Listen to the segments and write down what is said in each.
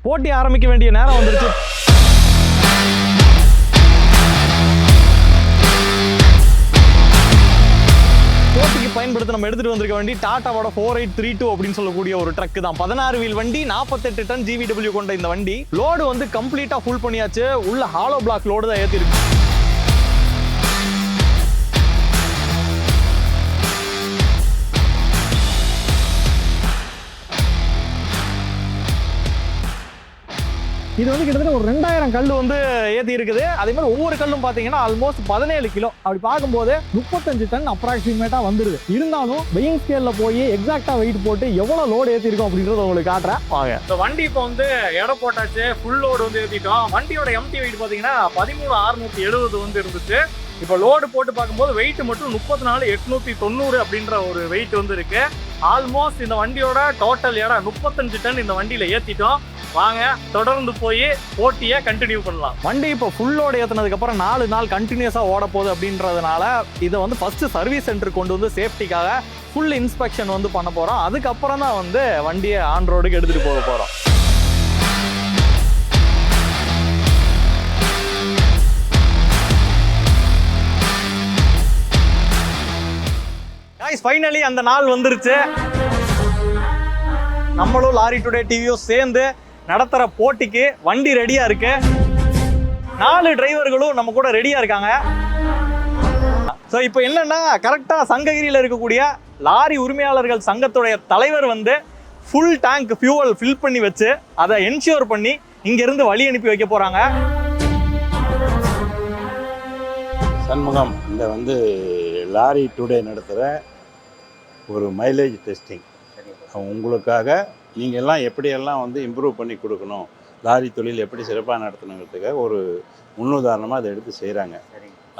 போட்டி ஆரம்பிக்க வேண்டிய நேரம் வந்துருச்சு. போட்டிக்கு பயன்படுத்த நம்ம எடுத்துட்டு வந்திருக்க வண்டி டாட்டாவோட 4832 அப்படின்னு சொல்லக்கூடிய ஒரு ட்ரக் தான். 16 வீல் வண்டி, 48 டன் GVW கொண்ட இந்த வண்டி லோடு வந்து கம்ப்ளீட்டா ஃபுல் பண்ணியாச்சு. உள்ள ஹாலோ பிளாக் லோடு தான் ஏத்தி இருக்கு. இது வந்து கிட்டத்தட்ட ஒரு 2000 கல் வந்து ஏற்றி இருக்குது. அதே மாதிரி ஒவ்வொரு கல்லும் பார்த்தீங்கன்னா ஆல்மோஸ்ட் 17 கிலோ. அப்படி பார்க்கும்போது 35 டன் அப்ராக்சிமேட்டாக வந்துடுது. இருந்தாலும் வெயிங் ஸ்கேலில் போய் எக்ஸாக்டாக வெயிட் போட்டு எவ்வளோ லோடு ஏற்றிருக்கோம் அப்படின்றத உங்களுக்கு காட்டுறேன் வாங்க. இந்த வண்டி இப்போ வந்து எடை போட்டாச்சு, ஃபுல் லோடு வந்து ஏற்றிட்டோம். வண்டியோட எம்டி வெயிட் பார்த்தீங்கன்னா 13,670 வந்து இருந்துச்சு. இப்போ லோடு போட்டு பார்க்கும்போது வெயிட் மட்டும் 34,890 அப்படின்ற ஒரு வெயிட் வந்து இருக்கு. ஆல்மோஸ்ட் இந்த வண்டியோட டோட்டல் எடை 35 டன் இந்த வண்டியில் ஏற்றிட்டோம். வாங்க தொடர்ந்து போய் போட்டியை கண்டினியூ பண்ணலாம். வண்டி இப்போ ஃபுல்லோட ஏற்றினதுக்கு அப்புறம் 4 நாள் கண்டினியூஸாக ஓட போகுது அப்படின்றதுனால இதை வந்து ஃபர்ஸ்ட் சர்வீஸ் சென்டருக்கு கொண்டு வந்து சேஃப்டிக்காக ஃபுல் இன்ஸ்பெக்ஷன் வந்து பண்ண போகிறோம். அதுக்கப்புறம் தான் வந்து வண்டியை ஆன் ரோடுக்கு எடுத்துகிட்டு போக போகிறோம். ஃபைனலி அந்த நாள் வந்துருச்சு. நம்மளும் லாரி டுடே டிவியும் சேர்ந்து நடத்துற போட்டிக்கு வண்டி ரெடியா இருக்கு. 4 டிரைவர்களும் நம்ம கூட ரெடியா இருக்காங்க. ஸோ இப்போ என்னன்னா கரெக்டா சங்ககிரியில் இருக்கக்கூடிய லாரி உரிமையாளர்கள் சங்கத்துடைய தலைவர் வந்து ஃபுல் டேங்க் ஃபியூவல் ஃபில் பண்ணி வச்சு அதை என்ஷூர் பண்ணி இங்கிருந்து வழி அனுப்பி வைக்க போறாங்க. சண்முகம் இந்த வந்து லாரி டுடே நடத்துகிற ஒரு மைலேஜ் டெஸ்டிங். உங்களுக்காக நீங்கள் எல்லாம் எப்படியெல்லாம் வந்து இம்ப்ரூவ் பண்ணி கொடுக்கணும், லாரி தொழில் எப்படி சிறப்பாக நடத்தணுங்கிறதுக்காக ஒரு முன்னுதாரணமாக அதை எடுத்து செய்கிறாங்க.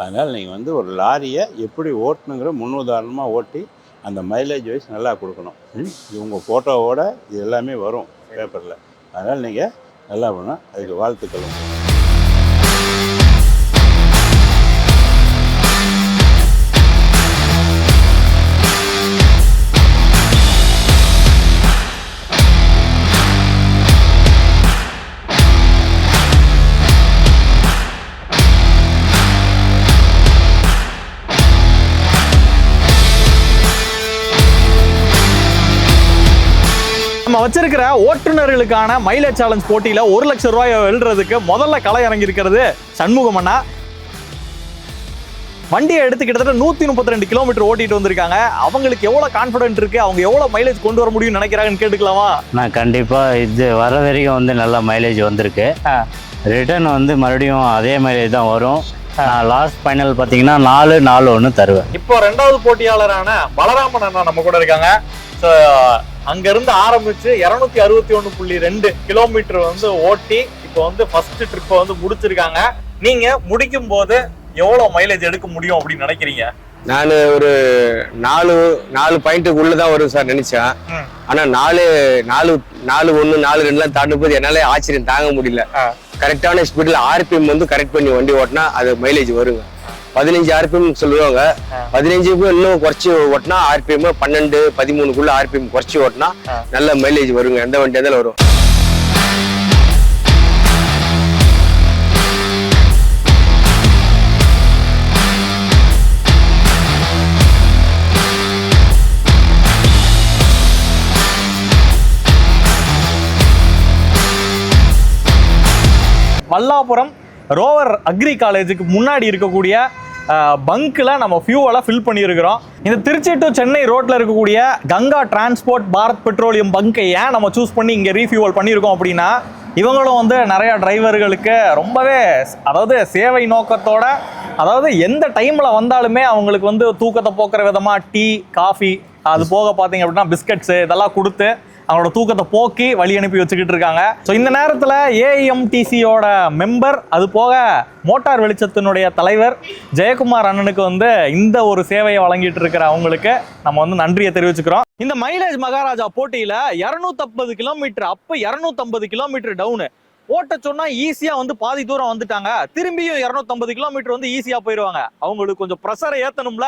அதனால் நீங்கள் வந்து ஒரு லாரியை எப்படி ஓட்டணுங்கிற முன்னுதாரணமாக ஓட்டி அந்த மைலேஜ் வைஸ் நல்லா கொடுக்கணும். உங்கள் ஃபோட்டோவோட இது எல்லாமே வரும் பேப்பரில். அதனால் நீங்கள் நல்லா பண்ணணும். அதுக்கு வாழ்த்துக்கள். நம்ம வச்சிருக்கிற ஓட்டுநர்களுக்கான மைலேஜ் சேலஞ்ச் போட்டியில 1 லட்சம் ரூபாய் வெல்றதுக்கு முதல்ல களை இறங்கி இருக்கிறது சண்முகம் அண்ணா. வண்டியை எடுத்து கிட்டத்தட்ட 132 கிலோமீட்டர் ஓட்டிட்டு வந்திருக்காங்க. அவங்களுக்கு எவ்வளவு கான்ஃபிடென்ட் இருக்கு, அவங்க எவ்வளவு மைலேஜ் கொண்டு வர முடியும்னு நினைக்கிறாங்கன்னு கேட்டுக்கலாமா? நான் கண்டிப்பா இது வர வரைக்கும் வந்து நல்ல மைலேஜ் வந்திருக்கு. ரிட்டர்ன் வந்து மறுபடியும் அதே மைலேஜ் தான் வரும். நான் லாஸ்ட் ஃபைனல் பார்த்தீங்கன்னா 4-4-1 தருவேன். இப்போ 2வது போட்டியாளரான பலராமன் அண்ணா நம்ம கூட இருக்காங்க. அங்க இருந்து ஆரம்பிச்சு 261.2 கிலோமீட்டர் வந்து ஓட்டி இப்போ வந்து ஃபர்ஸ்ட் ட்ரிப்பை வந்து முடிச்சிருக்காங்க. நீங்க முடிக்கும் போது எவ்வளவு மைலேஜ் எடுக்க முடியும் அப்படின்னு நினைக்கிறீங்க? நான் ஒரு 4 பாயிண்ட்டுக்கு உள்ளதான் வரும் சார் நினைச்சேன். ஆனா 4-1-4-2 தாண்டும் போது என்னால ஆச்சரியம் தாங்க முடியல. கரெக்டான ஸ்பீட்ல RPM வந்து கரெக்ட் பண்ணி வண்டி ஓட்டினா அது மைலேஜ் வருங்க. 15 RPM சொல்லுவாங்க. 15க்கு இன்னும் குறைச்சி ஓட்டினா RPM 12-13 RPM குறைச்சி ஓட்டினா நல்ல மைலேஜ் வருங்க. எந்த வண்டி இருந்தாலும் வரும். மல்லாபுரம் ரோவர் அக்ரி காலேஜுக்கு முன்னாடி இருக்கக்கூடிய பங்க்ல நம்ம ஃபியூவலை ஃபில் பண்ணியிருக்கிறோம். இந்த திருச்சி டு சென்னை ரோட்ல இருக்கக்கூடிய கங்கா டிரான்ஸ்போர்ட் பாரத் பெட்ரோலியம் பங்கை ஏன் நம்ம சூஸ் பண்ணி இங்கே ரீஃபியூவல் பண்ணியிருக்கோம் அப்படின்னா, இவங்களும் வந்து நிறைய டிரைவர்களுக்கு ரொம்பவே அதாவது சேவை நோக்கத்தோட, அதாவது எந்த டைமில் வந்தாலுமே அவங்களுக்கு வந்து தூக்கத்தை போக்குற விதமாக டீ, காஃபி, அது போக பார்த்தீங்க அப்படின்னா பிஸ்கட்ஸு இதெல்லாம் கொடுத்து அவங்களோட தூக்கத்தை போக்கி வழி அனுப்பி வச்சுக்கிட்டு இருக்காங்க. ஸோ இந்த நேரத்தில் AIMTCயோட மெம்பர், அது போக மோட்டார் வெளிச்சத்தினுடைய தலைவர் ஜெயக்குமார் அண்ணனுக்கு வந்து இந்த ஒரு சேவையை வழங்கிட்டு இருக்கிற அவங்களுக்கு நம்ம வந்து நன்றியை தெரிவிச்சுக்கிறோம். இந்த மைலேஜ் மகாராஜா போட்டியில் 250 கிலோமீட்டர் அப்பு, 250 கிலோமீட்டர் டவுனு ஓட்ட சொன்னா ஈஸியா வந்து பாதி தூரம் வந்துட்டாங்க, திரும்பியும் 250 கிலோமீட்டர் வந்து ஈஸியா போயிருவாங்க. அவங்களுக்கு கொஞ்சம் ப்ரெஷரை ஏத்தணும்ல,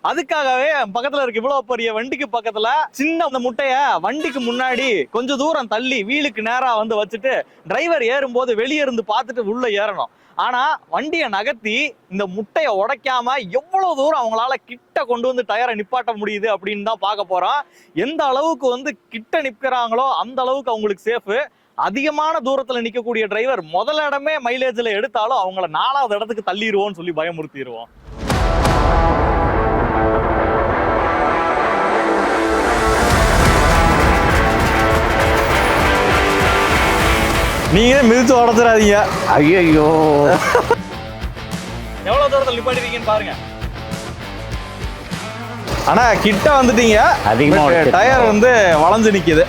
அதுக்காகவே பக்கத்துல இருக்க இவ்வளவு பெரிய வண்டிக்கு பக்கத்துல சின்ன அந்த முட்டைய வண்டிக்கு முன்னாடி கொஞ்சம் தூரம் தள்ளி வீலுக்கு நேரா வந்து வச்சுட்டு டிரைவர் ஏறும்போது வெளியே இருந்து பார்த்துட்டு உள்ள ஏறணும். ஆனா வண்டியை நகர்த்தி இந்த முட்டைய உடைக்காம எவ்வளவு தூரம் அவங்களால கிட்ட கொண்டு வந்து டயரை நிப்பாட்ட முடியுது அப்படின்னு தான் பார்க்க போறோம். எந்த அளவுக்கு வந்து கிட்ட நிற்கிறாங்களோ அந்த அளவுக்கு அவங்களுக்கு சேஃப். அதிகமான தூரத்துல நிக்கக்கூடிய டிரைவர் முதல் இடமே மைலேஜ்ல எடுத்தாலும் அவங்கள 4வது இடத்துக்கு தள்ளிடுவோம்னு சொல்லி பயமுறுத்திடுவோம். நீங்க மிதிச்சு உடச்சிடாதீங்க. ஐயோ எவ்வளவு தூரத்தில் நிப்பாட்டிருக்கீங்கன்னு பாருங்க. ஆனா கிட்ட வந்துட்டீங்க, அதிகமா உடைச்சு. டயர் வந்து வளைஞ்சு நிக்குது.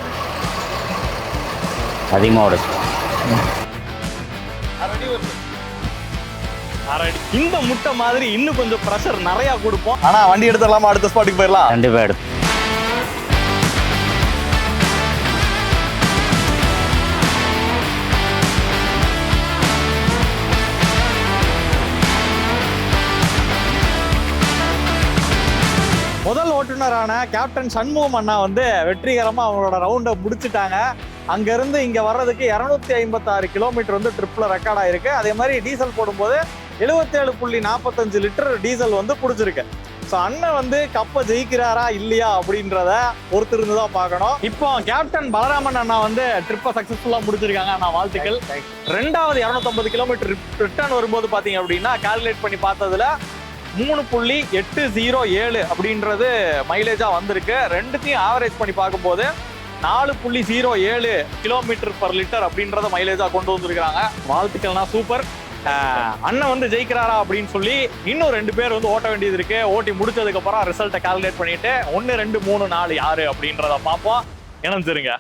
அதிகமாக உடைச்சு. இந்த முட்டை மாதிரி இன்னும் கொஞ்சம் ப்ரெஷர் நிறைய கொடுப்போம். ஆனா வண்டி எடுத்துடலாமா? அடுத்த ஸ்பாட்டுக்கு போயிடலாம். கண்டிப்பாக எடுத்து. முதல் ஓட்டுநரான கேப்டன் சண்முகம் அண்ணா வந்து வெற்றிகரமா அவங்களோட ரவுண்டை முடிச்சுட்டாங்க. அங்க இருந்து இங்க வர்றதுக்கு 256 கிலோமீட்டர் வந்து ட்ரிப்ல ரெக்கார்ட் ஆயிருக்கு. அதே மாதிரி டீசல் போடும்போது 77.45 லிட்டர் டீசல் வந்து பிடிச்சிருக்கு. ஸோ அண்ணன் வந்து கப்பை ஜெயிக்கிறாரா இல்லையா அப்படின்றத பொறுத்திருந்து தான் பார்க்கணும். இப்போ கேப்டன் பலராமன் அண்ணா வந்து ட்ரிப்பை சக்சஸ்ஃபுல்லா முடிச்சிருக்காங்க. அண்ணா வாழ்த்துக்கள். 2வது 250 கிலோமீட்டர் ரிட்டர்ன் வரும்போது பாத்தீங்க அப்படின்னா கால்குலேட் பண்ணி பார்த்ததுல 3.807 அப்படின்றது மைலேஜா வந்திருக்கு. ரெண்டுத்தையும் ஆவரேஜ் பண்ணி பார்க்கும்போது 4.07 கிலோமீட்டர் பர் லிட்டர் அப்படின்றத மைலேஜா கொண்டு வந்திருக்காங்க. வாழ்த்துக்கள்னா சூப்பர். அண்ணன் வந்து ஜெயிக்கிறாரா அப்படின்னு சொல்லி இன்னும் 2 பேர் வந்து ஓட்ட வேண்டியது இருக்கு. ஓட்டி முடிச்சதுக்கு அப்புறம் ரிசல்ட்டை கால்குலேட் பண்ணிட்டு 1, 2, 3, 4 யாரு அப்படின்றத பார்ப்போம். இணைஞ்சிருங்க.